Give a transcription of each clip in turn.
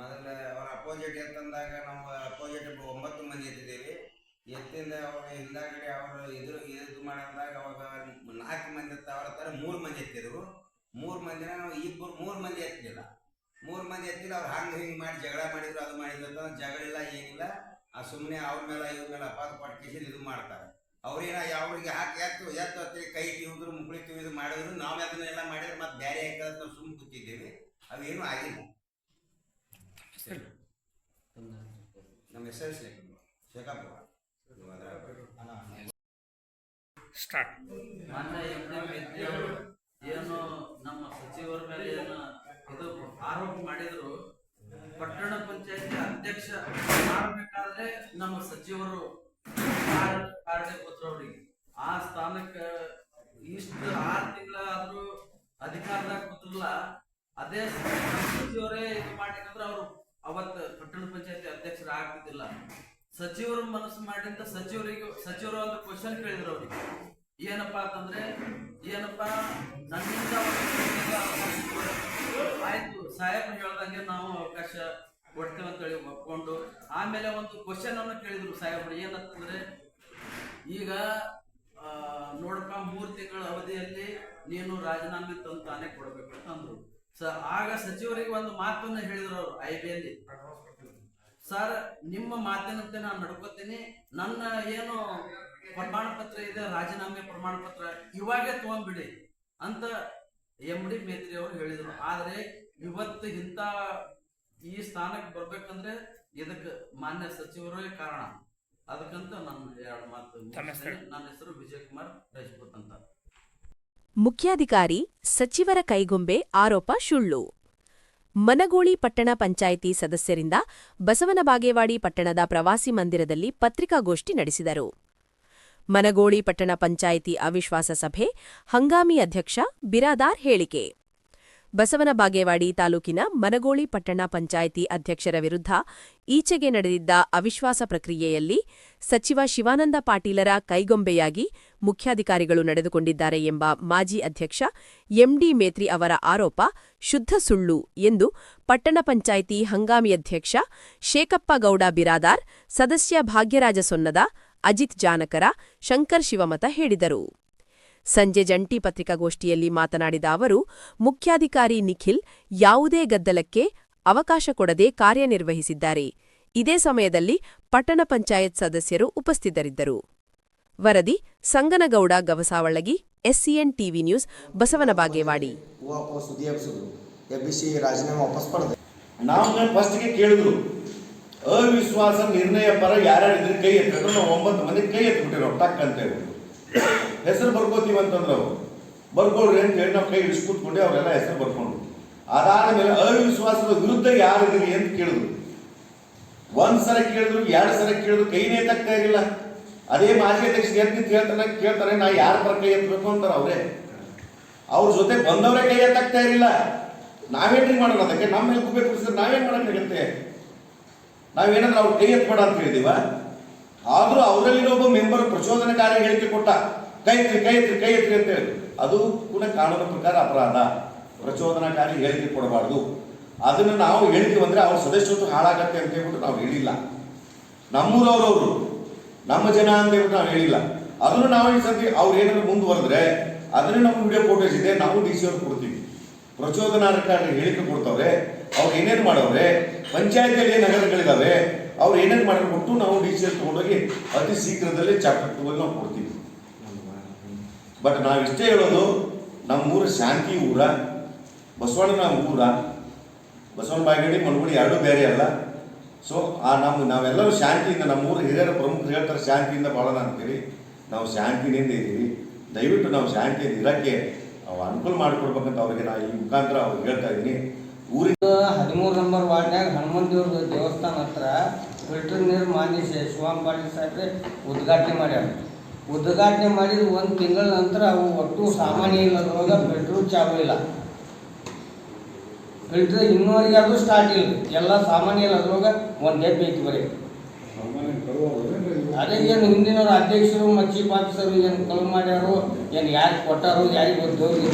ಮೊದಲ ಅವರ ಅಪೋಸಿಟ್ ಎತ್ತಂದಾಗ ನಾವು ಅಪೋಸಿಟ್ 9 ಮಂದಿ ಎತ್ತಿದ್ದೇವೆ. ಎತ್ತಿಂದ ಅವರು ಹಿಂದಾಗಡೆ ಅವರು ಇದು ಮಾಡಂದಾಗ ಅವಾಗ 4 ಮಂದಿ ಅವರ ಥರ 3 ಮಂದಿ ಎತ್ತಿದ್ರು. 3 ಮಂದಿನ ನಾವು ಇಬ್ಬರು 3 ಮಂದಿ ಎತ್ತಲಿಲ್ಲ. 3 ಮಂದಿ ಎತ್ತಿಲ್ಲ. ಅವ್ರು ಹಿಂಗೆ ಮಾಡಿ ಜಗಳ ಮಾಡಿದ್ರು, ಅದು ಮಾಡಿದ್ರು ಅಂತ ಜಗಳ ಇಲ್ಲ, ಏನಿಲ್ಲ. ಸುಮ್ಮನೆ ಅವ್ರ ಮೇಲೆ ಇವ್ರ ಮೇಲೆ ಅಪಾದ ಪಟ್ಕೇಶನ್ ಇದು ಮಾಡ್ತಾರೆ. ಅವ್ರೇನ ಅವ್ರಿಗೆ ಹಾಕಿ ಎತ್ತು ಹತ್ತಿ ಕೈ ತಿವಿದ್ರು, ಮುಕ್ಳಿ ತಿವಿದ್ರು ಮಾಡಿದ್ರು. ನಾವು ಅದನ್ನೆಲ್ಲ ಮಾಡಿದ್ರೆ ಮತ್ತೆ ಬೇರೆ ಹಾಕೋದು ನಾವು ಸುಮ್ಮನೆ ಕೂತಿದ್ದೇವೆ. ಅವೇನು ಆಗಿಲ್ಲ. ನಮ್ಮ ಹೆಸರು ಶೇಖಾಪುರ. ಸ್ಟಾರ್ಟ್. ಏನು ನಮ್ಮ ಸಚಿವರ ಮೇಲೆ ಏನು ಇದು ಆರೋಪ ಮಾಡಿದ್ರು, ಪಟ್ಟಣ ಪಂಚಾಯತಿ ಅಧ್ಯಕ್ಷ ಮಾಡಬೇಕಾದ್ರೆ ನಮ್ಮ ಸಚಿವರು ಕಾರ್ಯಕರ್ತರವರಿಗೆ ಆ ಸ್ಥಾನಕ್ಕೆ ಇಷ್ಟು 6 ತಿಂಗಳಾದ್ರೂ ಅಧಿಕಾರದಾಗ ಕೂತಿಲ್ಲ. ಅದೇ ಸಚಿವರೇ ಇದು ಮಾಡಿದ್ರೆ ಅವರು ಅವತ್ತು ಪಟ್ಟಣ ಪಂಚಾಯತಿ ಅಧ್ಯಕ್ಷರು ಆಗ್ತಿದ್ದಿಲ್ಲ. ಸಚಿವರು ಮನಸ್ಸು ಮಾಡಿಂದ ಸಚಿವರು ಒಂದು ಕ್ವಶನ್ ಕೇಳಿದ್ರು ಅವ್ರಿಗೆ. ಏನಪ್ಪಾ ಅಂತಂದ್ರೆ, ಏನಪ್ಪಾ ನನ್ನಿಂದ ಆಯ್ತು ಸಾಹೇಬ್ರು ಹೇಳ್ದಂಗೆ ನಾವು ಅವಕಾಶ ಕೊಡ್ತೇವೆ ಅಂತೇಳಿ ಒಪ್ಕೊಂಡು, ಆಮೇಲೆ ಒಂದು ಕ್ವಶನ್ ಅನ್ನು ಕೇಳಿದ್ರು ಸಾಹೇಬ್ರು. ಏನಂತಂದ್ರೆ, ಈಗ ನೋಡಪ್ಪ 3 ತಿಂಗಳ ಅವಧಿಯಲ್ಲಿ ನೀನು ರಾಜೀನಾಮೆ ತಾನೇ ಕೊಡಬೇಕು ಅಂತ ಅಂದ್ರು. ಆಗ ಸಚಿವರಿಗೆ ಒಂದು ಮಾತನ್ನ ಹೇಳಿದ್ರು ಅವರು ಐಬಿಯಲ್ಲಿ. ಸರ್, ನಿಮ್ಮ ಮಾತಿನಂತೆ ನಾನು ನಡ್ಕೋತೀನಿ. ನನ್ನ ಏನು ಪ್ರಮಾಣ ಪತ್ರ ಇದೆ, ರಾಜೀನಾಮೆ ಪ್ರಮಾಣ ಪತ್ರ ಇವಾಗೇ ತಗೊಂಡ್ಬಿಡಿ ಅಂತ MD ಮೇತ್ರಿ ಅವರು ಹೇಳಿದ್ರು. ಆದ್ರೆ ಇವತ್ತು ಇಂಥ ಈ ಸ್ಥಾನಕ್ಕೆ ಬರ್ಬೇಕಂದ್ರೆ ಇದಕ್ಕೆ ಮಾನ್ಯ ಸಚಿವರೇ ಕಾರಣ. ಅದಕ್ಕಂತ ನಾನು 2 ಮಾತು. ನನ್ನ ಹೆಸರು ವಿಜಯಕುಮಾರ್ ರಜಪೂತ್ ಅಂತ. ಮುಖ್ಯಾಧಿಕಾರಿ ಸಚಿವರ ಕೈಗೊಂಬೆ ಆರೋಪ ಸುಳ್ಳು. ಮನಗೋಳಿ ಪಟ್ಟಣ ಪಂಚಾಯಿತಿ ಸದಸ್ಯರಿಂದ ಬಸವನ ಬಾಗೇವಾಡಿ ಪಟ್ಟಣದ ಪ್ರವಾಸಿ ಮಂದಿರದಲ್ಲಿ ಪತ್ರಿಕಾಗೋಷ್ಠಿ ನಡೆಸಿದರು. ಮನಗೋಳಿ ಪಟ್ಟಣ ಪಂಚಾಯಿತಿ ಅವಿಶ್ವಾಸ ಸಭೆ, ಹಂಗಾಮಿ ಅಧ್ಯಕ್ಷ ಬಿರಾದಾರ್ ಹೇಳಿಕೆ. ಬಸವನ ಬಾಗೇವಾಡಿ ತಾಲೂಕಿನ ಮನಗೋಳಿ ಪಟ್ಟಣ ಪಂಚಾಯಿತಿ ಅಧ್ಯಕ್ಷರ ವಿರುದ್ಧ ಈಚೆಗೆ ನಡೆದಿದ್ದ ಅವಿಶ್ವಾಸ ಪ್ರಕ್ರಿಯೆಯಲ್ಲಿ ಸಚಿವ ಶಿವಾನಂದ ಪಾಟೀಲರ ಕೈಗೊಂಬೆಯಾಗಿ ಮುಖ್ಯಾಧಿಕಾರಿಗಳು ನಡೆದುಕೊಂಡಿದ್ದಾರೆ ಎಂಬ ಮಾಜಿ ಅಧ್ಯಕ್ಷ MD ಮೇತ್ರಿ ಅವರ ಆರೋಪ ಶುದ್ಧ ಸುಳ್ಳು ಎಂದು ಪಟ್ಟಣ ಪಂಚಾಯಿತಿ ಹಂಗಾಮಿ ಅಧ್ಯಕ್ಷ ಶೇಖಪ್ಪಗೌಡ ಬಿರಾದಾರ್, ಸದಸ್ಯ ಭಾಗ್ಯರಾಜ ಸೊನ್ನದ, ಅಜಿತ್ ಜಾನಕರ, ಶಂಕರ್ ಶಿವಮತ ಹೇಳಿದರು. ಸಂಜೆ ಜಂಟಿ ಪತ್ರಿಕಾಗೋಷ್ಠಿಯಲ್ಲಿ ಮಾತನಾಡಿದ ಅವರು, ಮುಖ್ಯಾಧಿಕಾರಿ ನಿಖಿಲ್ ಯಾವುದೇ ಗದ್ದಲಕ್ಕೆ ಅವಕಾಶ ಕೊಡದೆ ಕಾರ್ಯನಿರ್ವಹಿಸಿದ್ದಾರೆ. ಇದೇ ಸಮಯದಲ್ಲಿ ಪಟ್ಟಣ ಪಂಚಾಯತ್ ಸದಸ್ಯರು ಉಪಸ್ಥಿತರಿದ್ದರು. ವರದಿ Sanganagouda ಗವಸಾವಳಗಿ, SCN TV news, Basavana Bagewadi. ಕೇಳಿದ್ರು ಅವಿಶ್ವಾಸ ನಿರ್ಣಯ ಪರ ಯಾರ್ಯಾರಿದ್ರೆ ಕೈ ಎತ್ತಿದ್ರು. ನಾವು 9 ಮಂದಿ ಕೈ ಎತ್ಬಿಟ್ಟಿರೋ ಟಕ್ ಅಂತ ಹೇಳಿ ಹೆಸರು ಬರ್ಕೋತೀವಿ ಅಂತಂದ್ರೆ ಅವ್ರು ಬರ್ಕೊಳ್ರಿ ಅಂತ ಹೇಳಿ ನಾವು ಕೈ ಇಳಿಸಿ ಕೂತ್ಕೊಂಡೆ. ಅವರೆಲ್ಲ ಹೆಸರು ಬರ್ಕೊಂಡ್ರು. ಅದಾದ ಮೇಲೆ ಅವಿಶ್ವಾಸದ ವಿರುದ್ಧ ಯಾರಿದ್ದೀರಿ ಅಂತ ಕೇಳಿದ್ರು. 1 ಸಲ ಕೇಳಿದ್ರು, 2 ಸಲ ಕೇಳಿದ್ರು, ಕೈನೇ ಎತ್ತಕ್ತಾ ಇರಲಿಲ್ಲ. ಅದೇ ಮಾಜಿ ಅಧ್ಯಕ್ಷ ಕೇಳ್ತಾರೆ ನಾ ಯಾರ ಪರ ಕೈ ಎತ್ತಬೇಕು ಅಂತಾರೆ ಅವರೇ. ಅವ್ರ ಜೊತೆ ಬಂದವರೇ ಕೈ ಎತ್ತಕ್ತಾ ಇರಲಿಲ್ಲ. ನಾವೇನ್ರಿ ಮಾಡೋಣ ಅದಕ್ಕೆ? ನಮ್ಮ ಮೇಲೆ ಕೂಬೇಕು, ನಾವೇನ್ ಮಾಡೋಕ್ಕಾಗತ್ತೆ? ನಾವೇನಾದ್ರೂ ಅವ್ರು ಕೈ ಎತ್ತಬೇಡ ಅಂತ ಹೇಳಿದೀವ? ಆದ್ರೂ ಅವರಲ್ಲಿರೋ ಮೆಂಬರ್ ಪ್ರಚೋದನಕಾರಿ ಹೇಳಿಕೆ ಕೊಟ್ಟ, ಕೈ ಎತ್ರಿ ಅಂತ ಹೇಳಿ. ಅದು ಕೂಡ ಕಾನೂನು ಪ್ರಕಾರ ಅಪರಾಧ. ಪ್ರಚೋದನಕಾರಿ ಹೇಳಿಕೆ ಕೊಡಬಾರ್ದು. ಅದನ್ನು ನಾವು ಹೇಳ್ತೀವಿ ಅಂದ್ರೆ ಅವ್ರ ಸದಸ್ಯತ್ವ ಹಾಳಾಗತ್ತೆ ಅಂತ ಹೇಳ್ಬಿಟ್ಟು ನಾವು ಹೇಳಿಲ್ಲ. ನಮ್ಮೂರವರು ನಮ್ಮ ಜನ ಅಂತ ಹೇಳ್ಬಿಟ್ಟು ನಾವು ಹೇಳಿಲ್ಲ. ಅದನ್ನು ನಾವು ಈ ಸತಿ ಅವ್ರು ಏನಾದ್ರು ಮುಂದುವರೆದ್ರೆ ಅದನ್ನೇ ನಮ್ಮ ವಿಡಿಯೋ ಫೋಟೋಸ್ ಇದೆ, ನಾವು DC ಅವ್ರು ಕೊಡ್ತೀವಿ. ಪ್ರಚೋದನಕಾರಿ ಹೇಳಿಕೆ ಕೊಡ್ತವ್ರೆ, ಅವ್ರು ಏನೇನು ಮಾಡವ್ರೆ, ಪಂಚಾಯತಿಯಲ್ಲಿ ಏನು ನಗರಗಳಿದಾವೆ, ಅವ್ರು ಏನೇನು ಮಾಡಿಬಿಟ್ಟು ನಾವು DC ತಗೊಂಡೋಗಿ ಅತಿ ಶೀಘ್ರದಲ್ಲೇ ಚಾಪ್ಟರ್ 2 ನಾವು ಕೊಡ್ತೀವಿ. ಬಟ್ ನಾವಿಷ್ಟೇ ಹೇಳೋದು, ನಮ್ಮೂರು ಶಾಂತಿ ಊರ, ಬಸವಣ್ಣನ ಊರ. ಬಸವನ ಬಾಗೇವಾಡಿ ಮನಗೋಳಿ ಎರಡೂ ಬೇರೆ ಅಲ್ಲ. ಸೊ ನಾವೆಲ್ಲರೂ ಶಾಂತಿಯಿಂದ, ನಮ್ಮೂರು ಹಿರಿಯರ ಪ್ರಮುಖರು ಹೇಳ್ತಾರೆ ಶಾಂತಿಯಿಂದ ಬಾಳೋಣ ಅಂತೇಳಿ. ನಾವು ಶಾಂತಿನಿಂದ ಇದ್ದೀವಿ. ದಯವಿಟ್ಟು ನಾವು ಶಾಂತಿಯಿಂದ ಇರೋಕ್ಕೆ ಅನುಕೂಲ ಮಾಡಿಕೊಡ್ಬೇಕಂತ ಅವ್ರಿಗೆ ನಾನು ಈ ಮುಖಾಂತರ ಅವ್ರಿಗೆ ಹೇಳ್ತಾ ಇದ್ದೀನಿ. ಊರಿಗೆ 13 ನಂಬರ್ ವಾರ್ಡ್ನಾಗ ಹನುಮಂತೇವ್ರ ದೇವಸ್ಥಾನ ಹತ್ರ ಫಿಲ್ಟರ್ ನೀರು ಮಾನ್ಯ ಶಿವಾಂ ಪಾಟೀಲ್ ಸಾಹೇಬ್ರೆ ಉದ್ಘಾಟನೆ ಮಾಡ್ಯಾರ. ಉದ್ಘಾಟನೆ ಮಾಡಿದ 1 ತಿಂಗಳ ನಂತರ ಅವು ಒಟ್ಟು ಸಾಮಾನ್ಯ ಇಲ್ಲದ್ರೊಳಗೆ ಫಿಲ್ಟ್ರು ಚಾಲು ಇಲ್ಲ. ಫಿಲ್ಟರ್ ಇನ್ನೂವರೆಗೆ ಅದು ಸ್ಟಾರ್ಟ್ ಇಲ್ಲ, ಎಲ್ಲ ಸಾಮಾನ್ಯ ಇಲ್ಲ. ಅದ್ರೊಳಗೆ ಒಂದೇ ಬೇಕಿ ಬರೀ. ಅದೇ ಏನು ಹಿಂದಿನವ್ರು ಅಧ್ಯಕ್ಷರು ಮತ್ತು ಚೀಫ್ ಆಫೀಸರು ಏನು ಕಳು ಮಾಡ್ಯಾರೋ, ಏನು ಯಾರಿಗೆ ಕೊಟ್ಟಾರೋ ಯಾರಿಗೆ ಗೊತ್ತವ್ರಿಗೆ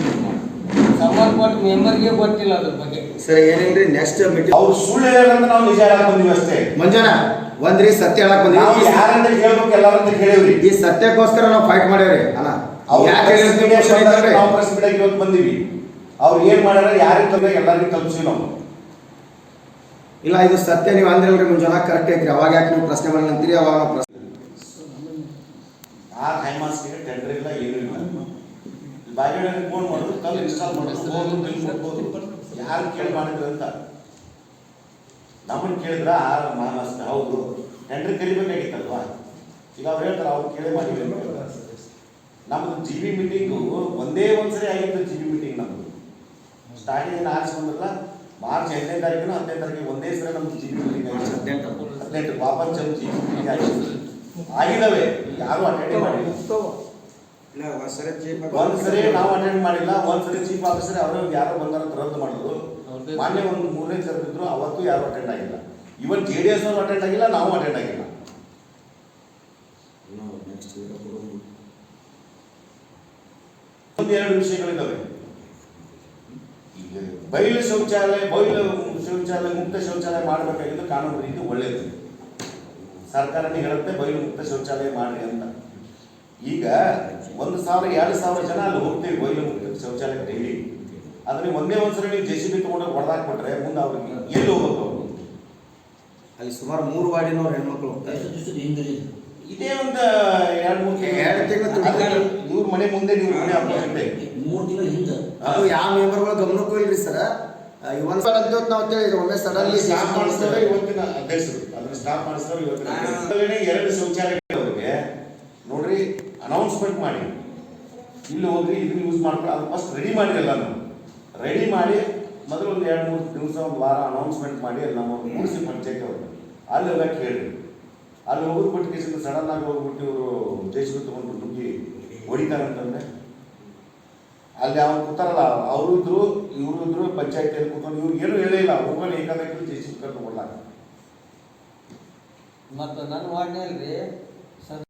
ಸಂಬಂಧಪಟ್ಟ ಮೆಂಬರ್ಗೆ ಗೊತ್ತಿಲ್ಲ ಅದ್ರ ಬಗ್ಗೆ. ಸರ್ ಏನಿಲ್ರಿ ನೆಕ್ಸ್ಟ್ ಮೀಟಿಂಗ್ ಅವ್ರು ಸುಳ್ಳು ಹೇಳಂತ ನಾವು ನಿಜ ಹೇಳಕ್ ಬಂದಿವಿ ಅಷ್ಟೇ. ಮಂಜಾನ ಒಂದ್ರಿ ಸತ್ಯ ಹೇಳಕ್ ನಾವು ಬಂದಿವಿ. ಯಾರಂತ ಕೇಳ್ಬೇಕು ಎಲ್ಲರಂತ ಕೇಳೇವ್ರಿ. ಈ ಸತ್ಯಕ್ಕೋಸ್ಕರ ನಾವು ಫೈಟ್ ಮಾಡೇವ್ರಿ ಅಣ್ಣ. ಯಾಕೆ ನಾವು ಪ್ರೆಸ್ ಮೀಟ್ ಇವತ್ತು ಬಂದಿವಿ. ಅವ್ರು ಏನ್ ಮಾಡ್ಯಾರ ಯಾರಿಗೆ ತಂದ್ರೆ ಎಲ್ಲರಿಗೂ ತಲುಪಿಸಿ ನಾವು. ಇಲ್ಲ ಇದು ಸತ್ಯ ನೀವು ಅಂದ್ರಲ್ರಿ ಮುಂಜಾನ ಕರೆಕ್ಟ್ ಐತ್ರಿ. ಅವಾಗ ಯಾಕೆ ನೀವು ಪ್ರಶ್ನೆ ಮಾಡಲ್ಲ ಅಂತೀರಿ? ಅವಾಗ ನಾವು ಪ್ರಶ್ನೆ ಆ ಹೈಮಾಸ್ಗೆ ಟೆಂಡರ್ ಇಲ್ಲ ಏನೂ ಇಲ್ಲ. ಬಾಗಿಲಿಗೆ ಫೋನ್ ಮಾಡೋದು ಕಲ್ಲು ಇನ್ಸ್ಟಾಲ್ ಮಾಡೋದು ಹೋಗೋದು ಬಿಲ್ ಕೊಡ್ಬೋದು. ಯಾರು ಕೇಳಿ ಮಾಡಿದ್ರು ಅಂತ ನಮ್ಮನ್ನು ಕೇಳಿದ್ರ ಆ ಮಾಸ್ಕ ಹೌದು ಟೆಂಡರ್ ಕರಿಬೇಕಾಗಿತ್ತಲ್ವಾ. ಈಗ ಅವ್ರು ಹೇಳ್ತಾರೆ ಅವ್ರು ಕೇಳಿ ಮಾಡಿದ್ರು. ನಮ್ಮದು ಜಿ ಬಿ ಮೀಟಿಂಗು ಒಂದೇ ಒಂದ್ಸರಿ ಆಗಿತ್ತು. ಜಿ ಬಿ ಮೀಟಿಂಗ್ ನಮ್ಮದು ಸ್ಟಾರ್ಟಿಂಗ್ ಆರಿಸ್ಕೊಂಡ್ರಲ್ಲ ಮಾರ್ಚ್ 8ನೇ ತಾರೀಕಿನ 10ನೇ ತಾರೀಕಿಗೆ ಒಂದೇ ಸರಿ ನಮ್ದು ಜಿ ಬಿ ಮೀಟಿಂಗ್ ಆಗಿತ್ತು. 18 ವಾಪಸ್ ಜಮ್ ಜಿ ಬಿ ಮೀಟಿಂಗ್ ಆಗಿದ್ದಾವೆ. ಯಾರು ಅಟೆಂಡ್ ಮಾಡಿಲ್ಲ. ಒಂದ್ಸರಿ ನಾವು ಅಟೆಂಡ್ ಮಾಡಿಲ್ಲ. ಒಂದ್ಸರಿ ಚೀಫ್ ಆಫೀಸರ್ ಅವರು ಯಾರೋ ಬಂದಾರ ರದ್ದು ಮಾಡಿದ್ರು. ಮಾನ್ಯ ಒಂದು 3ನೇ ಕರೆದಿದ್ರು, ಅವತ್ತು ಯಾರು ಅಟೆಂಡ್ ಆಗಿಲ್ಲ. ಇವನ್ JDS ಅವರು ಅಟೆಂಡ್ ಆಗಿಲ್ಲ, ನಾವು ಅಟೆಂಡ್ ಆಗಿಲ್ಲ. ಎರಡು ವಿಷಯಗಳಿದ್ದಾವೆ. ಈಗ ಬಯಲು ಶೌಚಾಲಯ ಮುಕ್ತ ಶೌಚಾಲಯ ಮಾಡಬೇಕಾಗಿದ್ದು ಕಾನೂನು ರೀತಿ ಒಳ್ಳೆಯದು. ಸರ್ಕಾರನೇ ಹೇಳುತ್ತೆ ಬಯಲು ಮುಕ್ತ ಶೌಚಾಲಯ ಮಾಡಿ ಅಂತ. ಈಗ 1,000 2,000 ಜನ ಅಲ್ಲಿ ಹೋಗ್ತೀವಿ ಬಯಲು ಮುಕ್ತ ಶೌಚಾಲಯ ಡೈಲಿ. ಅದನ್ನ ಒಂದ್ಸರಿ ನೀವು JCB ತಗೊಂಡು ಹೊಡೆದಾಕ್ಬಿಟ್ರೆ ಮುಂದೆ ಅವ್ರಿಗೆ ಎಲ್ಲಿ ಹೋಗ್ಬೇಕು? ಅವರು ಅಲ್ಲಿ ಸುಮಾರು 3 ವಾರ್ಡಿನವ್ರು ಹೆಣ್ಮಕ್ಳು ಹೋಗ್ತಾರೆ. ಇದೇ ಒಂದು 2-3 ತಿಂಗಳು ಇವ್ರ ಮನೆ ಮುಂದೆ ನೀವು ಮನೆ ಹಾಕೋದಂತೆ 3 ತಿಂಗಳ ಹಿಂದೆ ಅದು ಯಾವ ಮೆಂಬರ್ಗಳು ಗಮನಕ್ಕೂ ಇಲ್ರಿ ಸರ್. ಇವನ್ ಸಲ ಅಂತ ನಾವು ಹೇಳಿದ್ರು ಒಮ್ಮೆ ಸಡನ್ಲಿ ಸ್ಟಾಪ್ ಮಾಡಿಸಿದ್ರೆ ಇವತ್ತಿನ ಅಧ್ಯಕ್ಷರು ಅದನ್ನ ಸ್ಟಾಪ್ ಮಾಡಿಸಿದ್ರೆ ಇವತ್ತಿನ 2 ಶೌಚಾಲಯಗಳಿಗೆ ನೋಡ್ರಿ ಅನೌನ್ಸ್ಮೆಂಟ್ ಮಾಡಿ ಇಲ್ಲಿ ಹೋಗ್ರಿ ಇದನ್ನ ಯೂಸ್ ಮಾಡ್ಕೊಂಡು ಅದು ಫಸ್ಟ್ ರೆಡಿ ಮಾಡಿ. ಎಲ್ಲಾನು ರೆಡಿ ಮಾಡಿ ಮೊದಲು ಒಂದು 2-3 ದಿವಸ ಒಂದು ವಾರ ಅನೌನ್ಸ್ಮೆಂಟ್ ಮಾಡಿ ಅಲ್ಲಿ ನಮ್ಮ ಮೂಡಿಸಿ ಪಂಚಾಯತ್ ಅವರು ಅಲ್ಲಿ ಹೋಗಕ್ಕೆ ಹೇಳಿ. ಅಲ್ಲಿ ಹೋಗ್ಬಿಟ್ಟು ಕೇಸಿಂದ ಸಡನ್ ಆಗಿ ಹೋಗ್ಬಿಟ್ಟು ಇವರು JCB ತಗೊಂಡು ನುಗ್ಗಿ ಹೊಡಿತಾರಂತಂದ್ರೆ ಅಲ್ಲಿ ಅವ್ರು ಕೂತಾರಲ್ಲ ಅವರು ಇದ್ರು ಇವರು ಇದ್ರು ಪಂಚಾಯತಿಯಲ್ಲಿ ಕೂತ್ಕೊಂಡು ಇವ್ರಿಗೆ ಏನು ಹೇಳೇ ಇಲ್ಲ. ಹೋಗೋಣ ಏಕಾದಕ್ಕೆ JCB ಕರ್ಕೊಂಡು ಕೊಡ್ಲಾಕ. ಮತ್ತು ನನ್ನ ವಾರ್ಡ್ನಲ್ಲಿ